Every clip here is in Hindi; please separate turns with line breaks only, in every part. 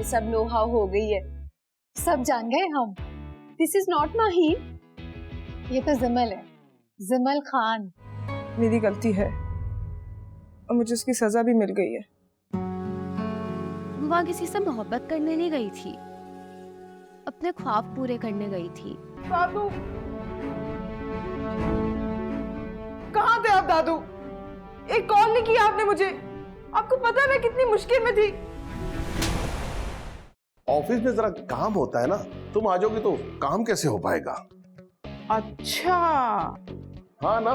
सब नो हाउ हो गई है।
सब जान गए हम।
दिस इज नॉट माहीन,
ये तो जिमल है, जिमल खान।
मेरी गलती है और मुझे उसकी सजा भी मिल गई है।
वो वहाँ किसी से मोहब्बत करने नहीं गई थी, अपने ख्वाब पूरे करने गई थी।
दादू, कहाँ थे आप दादू? एक कॉल नहीं किया आपने मुझे। आपको पता है मैं कितनी मुश्किल में थी।
ऑफिस में जरा काम होता है ना, तुम आ जाओगी तो काम कैसे हो पाएगा?
अच्छा
हाँ ना,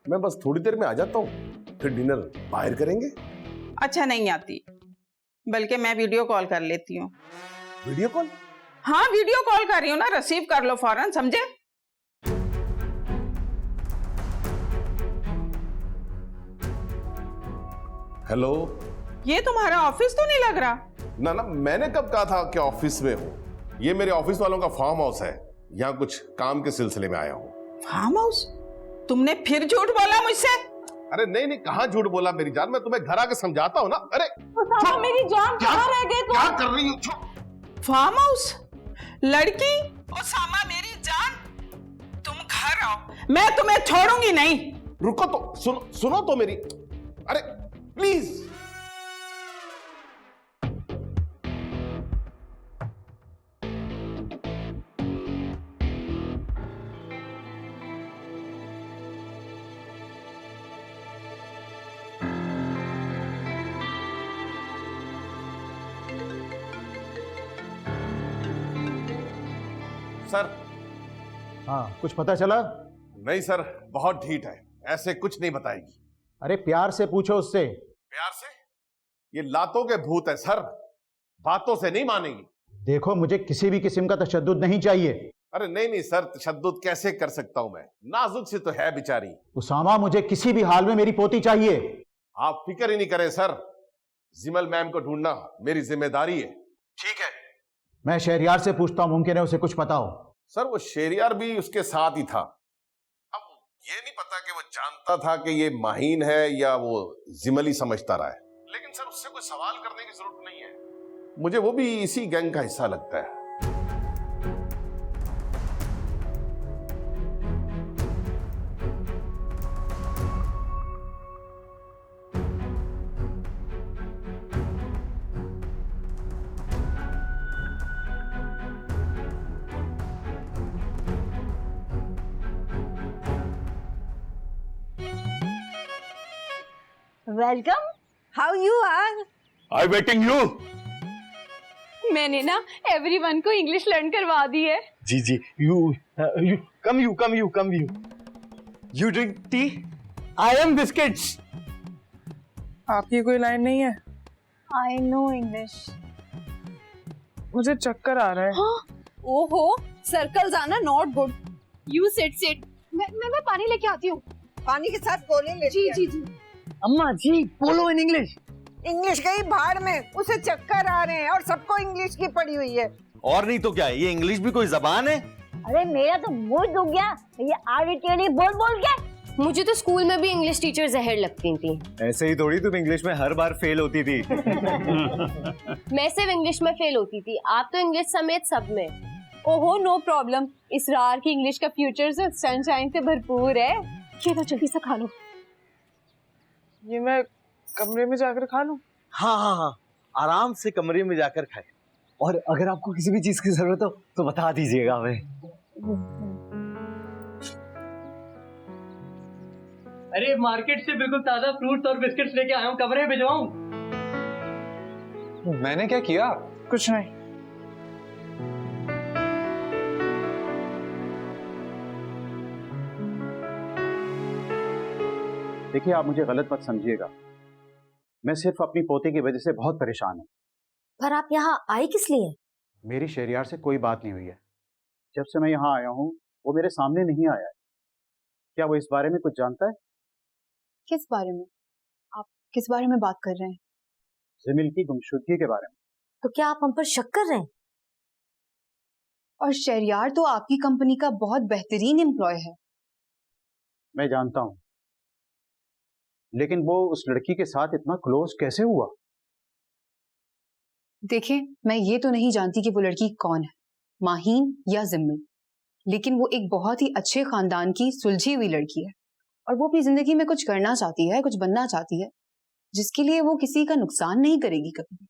मैं बस थोड़ी देर में आ जाता हूँ, फिर डिनर बाहर करेंगे।
अच्छा नहीं आती, बल्कि मैं वीडियो कॉल कर लेती हूँ।
Video call?
हाँ वीडियो कॉल कर रही हूँ ना, रिसीव कर लो फौरन, समझे?
हेलो।
ये तुम्हारा ऑफिस तो नहीं लग रहा।
ना ना, मैंने कब कहा था कि ऑफिस में हूँ? ये मेरे ऑफिस वालों का फार्म हाउस है, यहाँ कुछ काम के सिलसिले में आया हूँ।
Farm house? तुमने फिर झूठ बोला मुझसे?
अरे नहीं नहीं, कहाँ झूठ बोला मेरी जान, मैं तुम्हें घर आके समझाता हूँ ना। अरे
मेरी जान कहाँ रह गई?
क्या कर रही हो?
फार्म हाउस, लड़की, उसामा मेरी जान, तुम घर आओ, मैं तुम्हें छोड़ूंगी नहीं।
रुको तो, सुनो तो मेरी, अरे प्लीज। सर।
हाँ, कुछ पता चला?
नहीं सर, बहुत ढीठ है, ऐसे कुछ नहीं बताएगी।
अरे प्यार से पूछो उससे।
प्यार से? ये लातों के भूत है सर, बातों से नहीं मानेगी।
देखो, मुझे किसी भी किस्म का तशद्दुद नहीं चाहिए।
अरे नहीं नहीं सर, तशद्दुद कैसे कर सकता हूं मैं, नाजुक से तो है बेचारी।
उसामा, मुझे किसी भी हाल में मेरी पोती चाहिए।
आप फिक्र ही नहीं करें सर, जिमल मैम को ढूंढना मेरी जिम्मेदारी है। ठीक है,
मैं शहरियार से पूछता हूं, मुमकिन है उसे कुछ पता हो।
सर वो शहरियार भी उसके साथ ही था। अब ये नहीं पता कि वो जानता था कि ये माहीन है या वो जिमल ही समझता रहा है, लेकिन सर उससे कोई सवाल करने की जरूरत नहीं है, मुझे वो भी इसी गैंग का हिस्सा लगता है।
Welcome, how you are?
I waiting you.
मैंने ना एवरीवन को इंग्लिश लर्न करवा दी है।
जी जी, you come you drink tea, I am biscuits.
आपकी कोई लाइन नहीं है?
I know English.
मुझे चक्कर आ रहा है।
हाँ? ओहो, सर्कल्स आना नॉट गुड। You sit. मैं पानी लेके आती हूँ।
पानी के साथ गोली ले।
जी।
अम्मा जी, बोलो इन इंग्लिश।
इंग्लिश गई भाड़ में, उसे चक्कर आ रहे हैं और सबको इंग्लिश की पड़ी हुई है।
और नहीं तो क्या, ये इंग्लिश भी कोई जबान है?
अरे मेरा तो मुंह दुख गया, ये आड़ी टेढ़ी बोल के।
मुझे तो स्कूल में भी इंग्लिश टीचर जहर लगती थी।
ऐसे ही थोड़ी तुम इंग्लिश में हर बार फेल होती थी।
मैं सिर्फ इंग्लिश में फेल होती थी, आप तो इंग्लिश समेत सब में। ओहो, नो प्रॉब्लम, इसरार की इंग्लिश का फ्यूचर सनशाइन से भरपूर है। ये तो जल्दी से खा लो।
ये मैं कमरे में जाकर खा लूं?
हाँ, आराम से कमरे में जाकर खाए, और अगर आपको किसी भी चीज की जरूरत हो तो बता दीजिएगा हमें।
अरे मार्केट से बिल्कुल ताजा फ्रूट्स और बिस्किट्स लेके आया हूँ, कमरे में भिजवाऊं?
मैंने क्या किया?
कुछ नहीं।
देखिए, आप मुझे गलत मत समझिएगा, मैं सिर्फ अपनी पोते की वजह से बहुत परेशान हूँ।
पर आप यहाँ आए किस लिए?
मेरी शहरियार से कोई बात नहीं हुई है। जब से मैं यहाँ आया हूँ वो मेरे सामने नहीं आया है। क्या वो इस बारे में कुछ जानता है?
किस बारे में? आप किस बारे में बात कर रहे हैं?
जिमिल की गुमशुदगी के बारे में।
तो क्या आप हम पर शक कर रहे हैं?
और शहरियार तो आपकी कंपनी का बहुत बेहतरीन एम्प्लॉय है।
मैं जानता हूँ, लेकिन वो उस लड़की के साथ इतना क्लोज कैसे हुआ?
देखिए, मैं ये तो नहीं जानती कि वो लड़की कौन है, माहीन या जिम्मी, लेकिन वो एक बहुत ही अच्छे खानदान की सुलझी हुई लड़की है और वो अपनी जिंदगी में कुछ करना चाहती है, कुछ बनना चाहती है, जिसके लिए वो किसी का नुकसान नहीं करेगी कभी भी।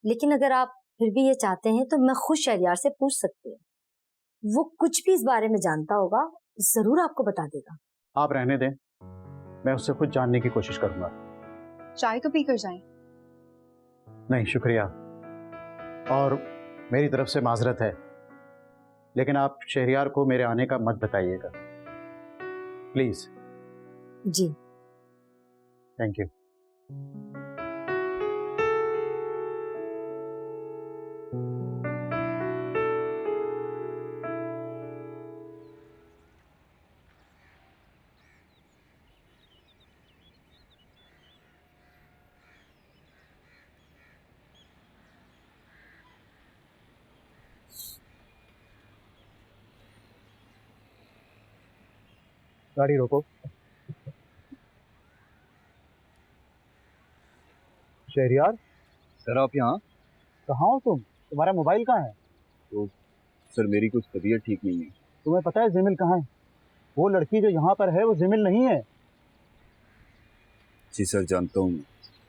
लेकिन अगर आप फिर भी ये चाहते हैं तो मैं खुद शहरयार से पूछ सकती हूँ, वो कुछ भी इस बारे में जानता होगा, जरूर आपको बता देगा।
आप रहने दें, मैं उससे खुद जानने की कोशिश करूंगा।
चाय तो पीकर जाएं।
नहीं शुक्रिया, और मेरी तरफ से माजरत है, लेकिन आप शहरयार को मेरे आने का मत बताइएगा प्लीज।
Ji
thank you. गाड़ी रोको। शहरयार,
सर आप यहाँ?
कहाँ हो तुम? तुम्हारा मोबाइल कहाँ है?
तो सर मेरी कुछ तबीयत ठीक नहीं है।
तुम्हें पता है जिमिल कहाँ है? वो लड़की जो यहाँ पर है वो जिमिल नहीं है।
जी सर जानता हूँ,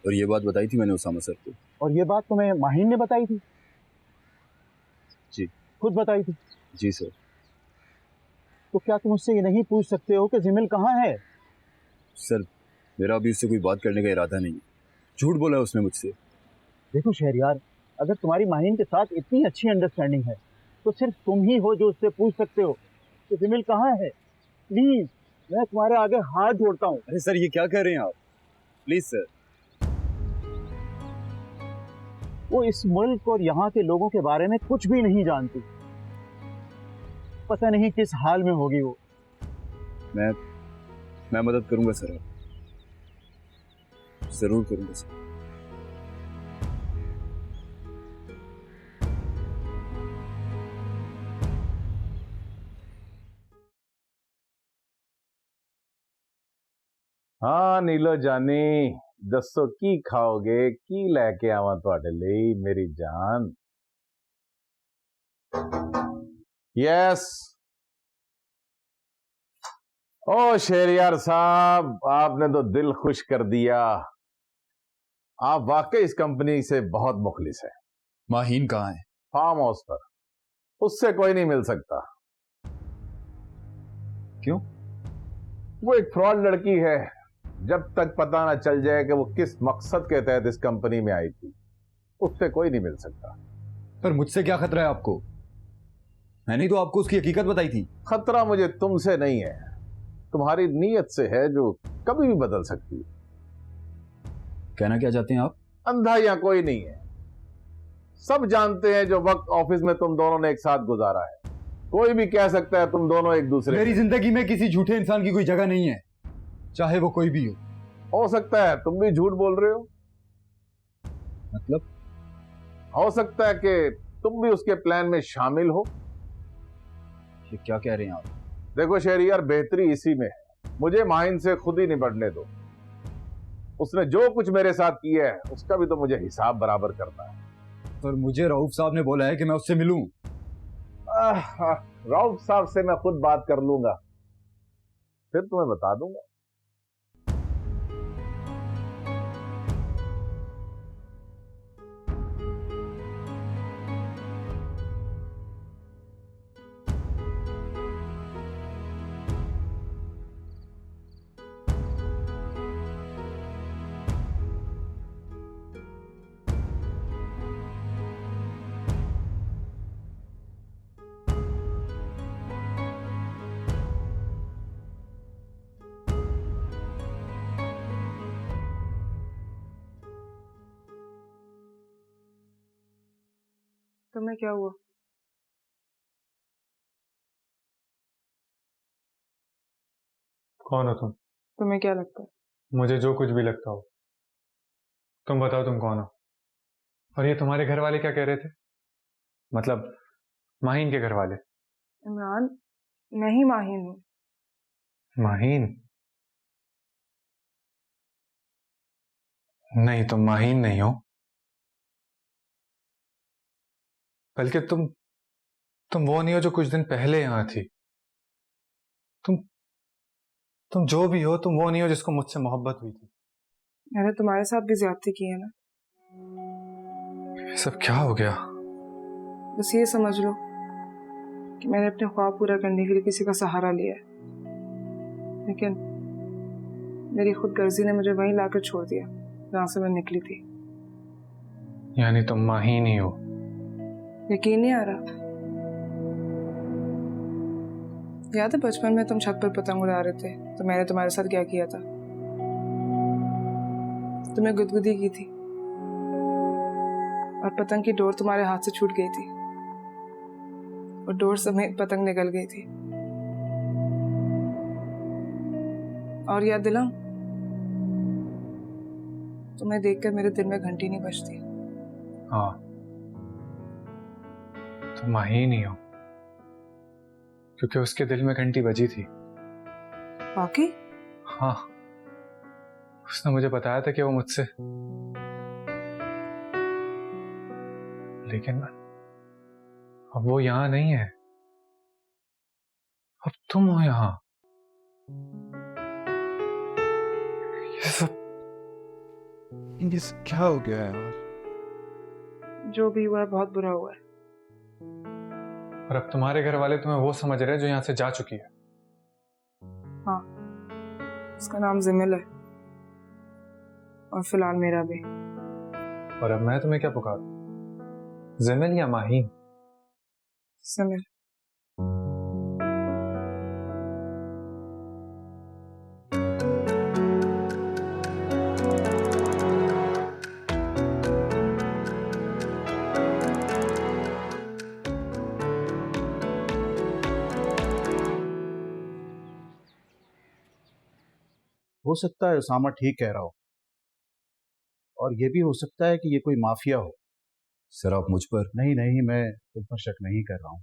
और ये बात बताई थी मैंने उसामा सर को।
और ये बात तुम्हें माहीन ने बताई थी?
जी
खुद बताई थी?
जी सर।
तो क्या तुम उससे ये नहीं पूछ सकते हो कि जिमिल कहाँ है?
सर मेरा अभी उससे कोई बात करने का इरादा नहीं है, झूठ बोला है उसने मुझसे।
देखो शहरयार, अगर तुम्हारी माहीन के साथ इतनी अच्छी अंडरस्टैंडिंग है तो सिर्फ तुम ही हो जो उससे पूछ सकते हो कि जिमिल कहाँ है। प्लीज, मैं तुम्हारे आगे हाथ जोड़ता हूँ।
अरे सर ये क्या कह रहे हैं आप, प्लीज सर।
वो इस मुल्क और यहाँ के लोगों के बारे में कुछ भी नहीं जानती, पता नहीं किस हाल में होगी वो।
मैं मदद करूंगा सर, जरूर करूंगा सर।
हाँ नीलो जानी, दसो की खाओगे, की लैके आवा तुहाडे लई मेरी जान। यस। ओ शेरियार साहब, आपने तो दिल खुश कर दिया। आप वाकई इस कंपनी से बहुत मुखलिस है।
माहीन कहाँ है?
फार्म हाउस पर, उससे कोई नहीं मिल सकता।
क्यों?
वो एक फ्रॉड लड़की है। जब तक पता ना चल जाए कि वो किस मकसद के तहत इस कंपनी में आई थी, उससे कोई नहीं मिल सकता।
पर मुझसे क्या खतरा है आपको? मैंने तो आपको उसकी हकीकत बताई थी।
खतरा मुझे तुमसे नहीं है, तुम्हारी नीयत से है जो कभी भी बदल सकती है।
कहना क्या चाहते हैं आप?
अंधा या कोई नहीं है, सब जानते हैं जो वक्त ऑफिस में तुम दोनों ने एक साथ गुजारा है। कोई भी कह सकता है तुम दोनों एक दूसरे।
मेरी जिंदगी में किसी झूठे इंसान की कोई जगह नहीं है, चाहे वो कोई भी
हो सकता है तुम भी झूठ बोल रहे हो।
मतलब?
हो सकता है कि तुम भी उसके प्लान में शामिल हो।
ये क्या कह रहे हैं आप?
देखो शहरियार, बेहतरी इसी में है, मुझे माहिन से खुद ही निपटने दो। उसने जो कुछ मेरे साथ किया है उसका भी तो मुझे हिसाब बराबर करना है।
पर मुझे रऊफ साहब ने बोला है कि मैं उससे मिलूं।
रऊफ साहब से मैं खुद बात कर लूंगा, फिर तुम्हें बता दूंगा।
तुम्हें क्या हुआ?
कौन हो तुम?
तुम्हें क्या लगता है?
मुझे जो कुछ भी लगता हो। तुम बताओ तुम कौन हो? और ये तुम्हारे घर वाले क्या कह रहे थे? मतलब माहीन के घर वाले।
इमरान, मैं ही माहीन हूँ।
माहीन? नहीं, तुम माहीन नहीं हो। बल्कि तुम वो नहीं हो जो कुछ दिन पहले यहाँ थी। तुम जो भी हो, तुम वो नहीं हो जिसको मुझसे मोहब्बत हुई थी।
मैंने तुम्हारे साथ भी ज्यादती की है ना।
ये सब क्या हो गया?
बस ये समझ लो कि मैंने अपने ख्वाब पूरा करने के लिए किसी का सहारा लिया है, लेकिन मेरी खुदगर्जी ने मुझे वहीं लाकर छोड़ दिया जहां से मैं निकली थी।
यानी तुम माहीन ही हो?
यकीन नहीं आ रहा? याद है बचपन में तुम छत पर पतंग उड़ा रहे थे तो मैंने तुम्हारे साथ क्या किया था? तुम्हें गुदगुदी की थी और पतंग की डोर तुम्हारे हाथ से छूट गई थी और डोर समेत पतंग निकल गई थी। और याद दिलाऊं, तुम्हें देखकर मेरे दिल में घंटी नहीं बजती।
हाँ, तुम माहीन ही हो, क्योंकि उसके दिल में घंटी बजी थी।
वाकई?
हाँ, उसने मुझे बताया था कि वो मुझसे, लेकिन अब वो यहाँ नहीं है। अब तुम हो यहाँ। ये सब
क्या हो गया यार?
जो भी हुआ है बहुत बुरा हुआ है।
और अब तुम्हारे घर वाले तुम्हें वो समझ रहे हैं जो यहाँ से जा चुकी है।
हाँ, उसका नाम जिमिल है और फिलहाल मेरा भी।
और अब मैं तुम्हें क्या पुकारूं? जिमिल या माहीन?
जिमिल।
हो सकता है उसामा ठीक कह रहा हो, और ये भी हो सकता है कि ये कोई माफिया हो।
सर आप मुझ पर?
नहीं, मैं तुम पर शक नहीं कर रहा हूँ,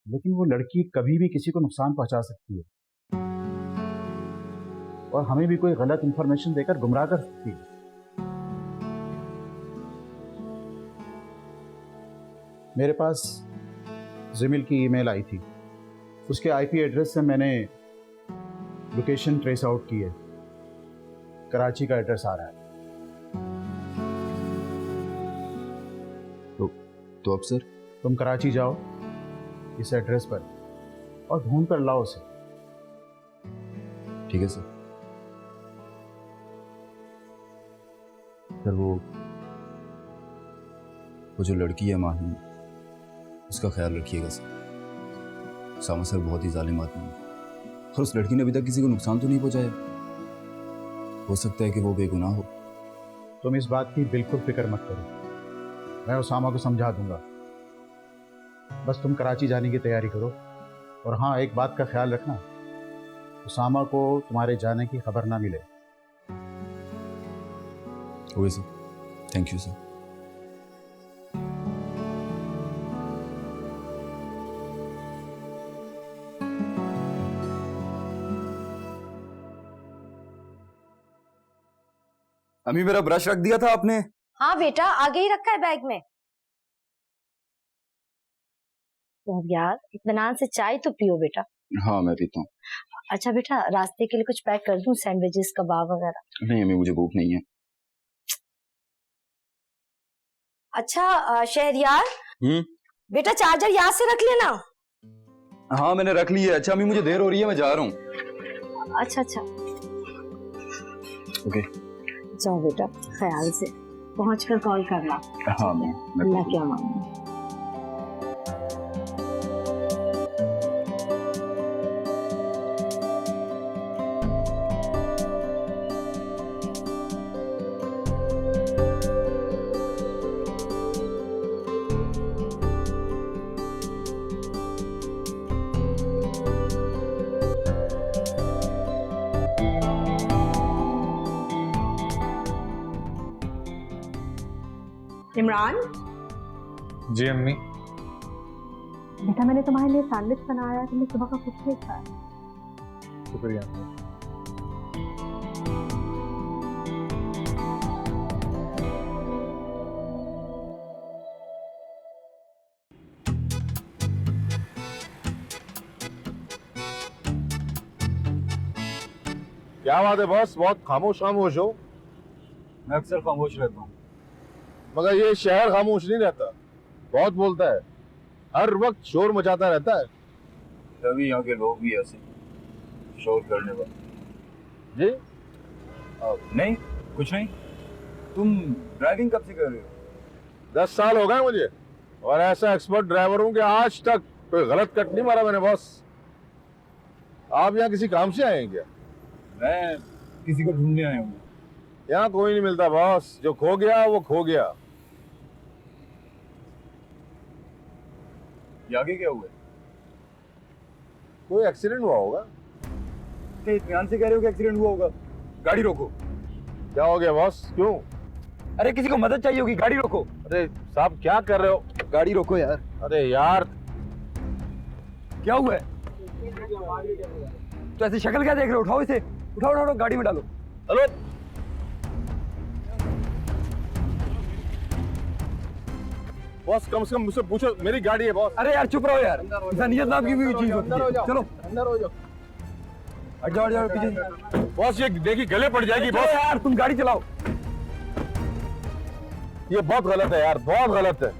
लेकिन वो लड़की कभी भी किसी को नुकसान पहुंचा सकती है और हमें भी कोई गलत इंफॉर्मेशन देकर गुमराह कर सकती है। मेरे पास जिमिल की ईमेल आई थी, उसके आईपी एड्रेस से मैंने लोकेशन ट्रेस आउट की है। कराची का एड्रेस आ रहा है।
तो अब सर
तुम कराची जाओ इस एड्रेस पर और ढूंढ कर लाओ उसे।
ठीक है सर। सर वो जो लड़की है माहीन, उसका ख्याल रखिएगा सर। सामा सर बहुत ही जालिम आदमी है और उस लड़की ने अभी तक किसी को नुकसान तो नहीं पहुंचाया। हो सकता है कि वो बेगुनाह हो।
तुम इस बात की बिल्कुल फिक्र मत करो, मैं उसामा को समझा दूंगा। बस तुम कराची जाने की तैयारी करो। और हाँ, एक बात का ख्याल रखना, उसामा को तुम्हारे जाने की खबर ना मिले।
Okay sir, thank you sir. अम्मी मेरा ब्रश रख दिया था आपने?
हाँ बेटा, आगे ही रखा है बैग में। तो अब यार इत्मीनान से चाय तो पियो बेटा।
हाँ मैं पीता हूँ।
अच्छा बेटा, रास्ते के लिए कुछ पैक कर दूं, सैंडविचेस, कबाब वगैरह?
नहीं अम्मी, मुझे भूख नहीं है।
अच्छा शहरियार, बेटा चार्जर यहाँ से रख लेना।
हाँ मैंने रख ली है। अच्छा अम्मी मुझे देर हो रही है, मैं जा रहा हूँ।
अच्छा
ओके
जाओ बेटा, ख्याल से पहुंचकर कॉल करना।
हाँ मैं
अल्लाह क्या मांगे।
इमरान,
जी अम्मी।
बेटा मैंने तुम्हारे लिए सैंडविच बनाया, तुमने सुबह का कुछ नहीं खाया।
शुक्रिया।
क्या बात है बॉस, बहुत खामोश खामोश हो।
मैं अक्सर खामोश रहता हूँ।
मगर ये शहर खामोश नहीं रहता, बहुत बोलता है, हर वक्त शोर मचाता रहता है।
तभी यहाँ के लोग भी ऐसे शोर करने वाले।
जी
नहीं, कुछ नहीं। तुम ड्राइविंग कब से कर रहे हो?
10 साल हो गए मुझे, और ऐसा एक्सपर्ट ड्राइवर हूं कि आज तक कोई गलत कट नहीं मारा मैंने बॉस। आप यहाँ किसी काम से आए हैं क्या?
मैं किसी को ढूंढने आया हूँ।
यहाँ कोई नहीं मिलता बॉस, जो खो गया वो खो गया।
ये आगे क्या हुआ है?
कोई एक्सीडेंट हुआ होगा।
इत्मीनान से कह रहे हो कि एक्सीडेंट हुआ होगा? गाड़ी रोको।
क्या हो गया बॉस, क्यों?
अरे किसी को मदद चाहिए होगी, गाड़ी रोको।
अरे साहब क्या कर रहे हो?
गाड़ी रोको यार।
अरे यार
क्या हुआ है? तो ऐसी शक्ल क्या देख रहे हो? उठाओ इसे, उठाओ उठाओ, उठाओ, गाड़ी में डालो।
हेलो बॉस, कम से कम मुझसे पूछो, मेरी गाड़ी है बॉस।
अरे यार चुप रहो यार, इंसानियत नाम की भी चीज होती है। चलो
अंदर हो जाओ।
हट जाओ, हट जाओ पीछे।
बॉस ये देखिए गले पड़ जाएगी बॉस।
यार तुम गाड़ी चलाओ।
ये बहुत गलत है यार, बहुत गलत है।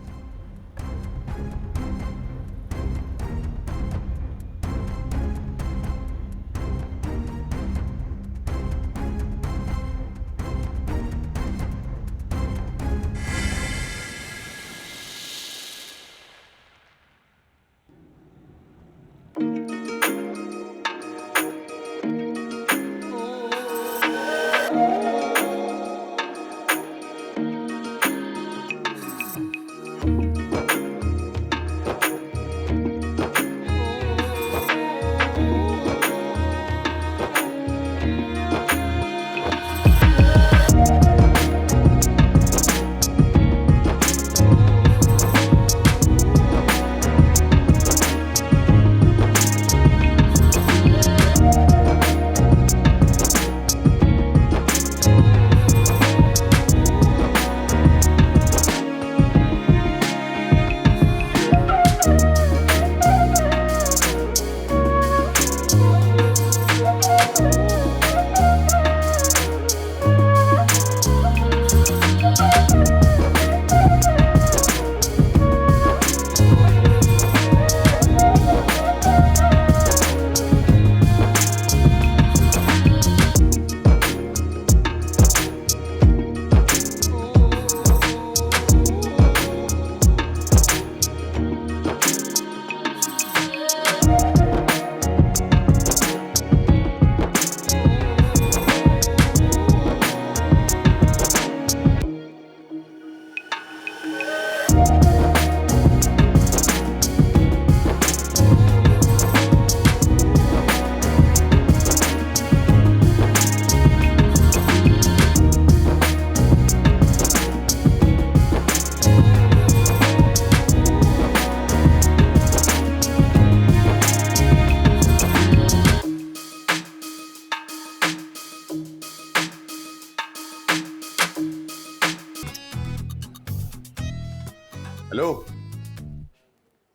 हेलो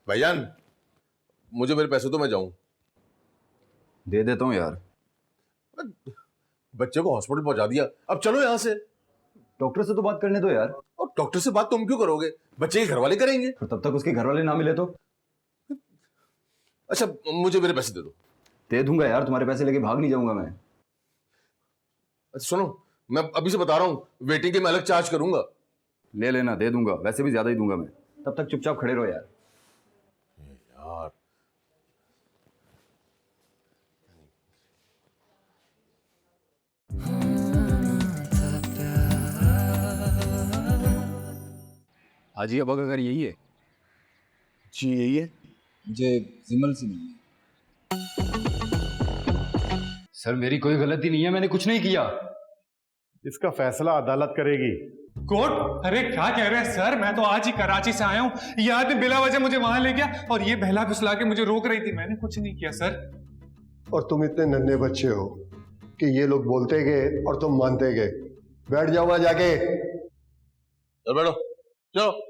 भाईजान, मुझे मेरे पैसे तो मैं जाऊं।
दे देता हूँ यार।
बच्चे को हॉस्पिटल पहुंचा दिया, अब चलो यहाँ से।
डॉक्टर से तो बात करने दो यार।
और डॉक्टर से बात तुम क्यों करोगे? बच्चे के घर वाले करेंगे।
और तब तक उसके घर वाले ना मिले तो?
अच्छा मुझे मेरे पैसे दे दो।
दे दूंगा यार, तुम्हारे पैसे लेके भाग नहीं जाऊंगा मैं।
अच्छा सुनो, मैं अभी से बता रहा हूँ, वेटिंग के मैं अलग चार्ज करूंगा।
ले लेना, दे दूंगा, वैसे भी ज्यादा ही दूंगा मैं। तब तक चुपचाप खड़े रहो यार।
यार
हाजी अबा का घर यही है?
जी यही है।
मुझे जिमल से नहीं। सर मेरी कोई गलती नहीं है, मैंने कुछ नहीं किया।
इसका फैसला अदालत करेगी।
कोर्ट? अरे क्या कह रहे हैं सर, मैं तो आज ही कराची से आया हूँ। ये आदमी बिला वजह मुझे वहां ले गया और ये बहला फुसला के मुझे रोक रही थी, मैंने कुछ नहीं किया सर।
और तुम इतने नन्हे बच्चे हो कि ये लोग बोलते गए और तुम मानते गए। बैठ जाओ वहां जाके।
बैठो, चलो।